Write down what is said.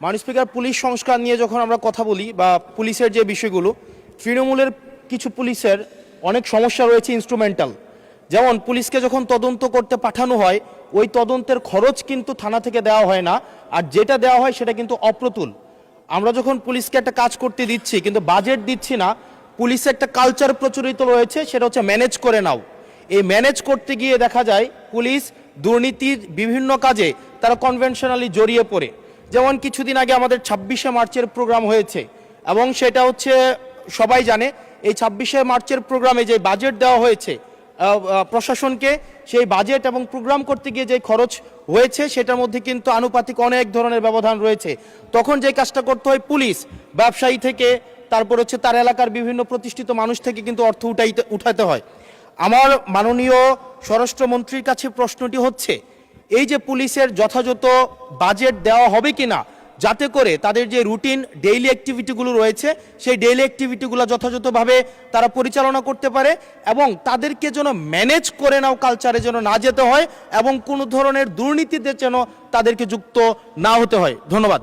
মাননীয় speaker, police সংস্কার নিয়ে যখন আমরা কথা বলি বা পুলিশের যে বিষয়গুলো, তৃণমূলের কিছু পুলিশের অনেক সমস্যা রয়েছে ইনস্ট্রুমেন্টাল। যেমন পুলিশকে যখন তদন্ত করতে পাঠানো হয়, ওই তদন্তের খরচ কিন্তু থানা থেকে দেওয়া হয় না, আর যেটা দেওয়া হয় সেটা কিন্তু অপ্রতুল। আমরা যখন পুলিশকে একটা কাজ করতে দিচ্ছি কিন্তু বাজেট দিচ্ছি না, পুলিশে একটা কালচার প্রচলিত রয়েছে, সেটা হচ্ছে ম্যানেজ করে নাও। এই ম্যানেজ করতে গিয়ে দেখা যায় পুলিশ দুর্নীতির বিভিন্ন কাজে তারা কনভেনশনালি জড়িয়ে পড়ে। যেমন কিছুদিন আগে আমাদের 26শে মার্চের প্রোগ্রাম হয়েছে এবং সেটা হচ্ছে সবাই জানে, এই 26শে মার্চের প্রোগ্রামে যে বাজেট দেওয়া হয়েছে প্রশাসনকে, সেই বাজেট এবং প্রোগ্রাম করতে গিয়ে যে খরচ হয়েছে সেটার মধ্যে কিন্তু আনুপাতিক অনেক ধরনের ব্যবধান রয়েছে। তখন যে কাজটা করতে হয়, পুলিশ ব্যবসায়ী থেকে তারপর হচ্ছে তার এলাকার বিভিন্ন প্রতিষ্ঠিত মানুষ থেকে কিন্তু অর্থ উঠাতে হয়। আমার মাননীয় স্বরাষ্ট্রমন্ত্রীর কাছে প্রশ্নটি হচ্ছে, এই যে পুলিশের যথাযথ বাজেট দেওয়া হবে কিনা, যাতে করে তাদের যে রুটিন ডেইলি অ্যাক্টিভিটিগুলো রয়েছে সেই ডেইলি অ্যাক্টিভিটিগুলো যথাযথভাবে তারা পরিচালনা করতে পারে এবং তাদেরকে যেন ম্যানেজ করে নাও কালচারে যেন না যেতে হয় এবং কোনো ধরনের দুর্নীতিতে যেন তাদেরকে যুক্ত না হতে হয়। ধন্যবাদ।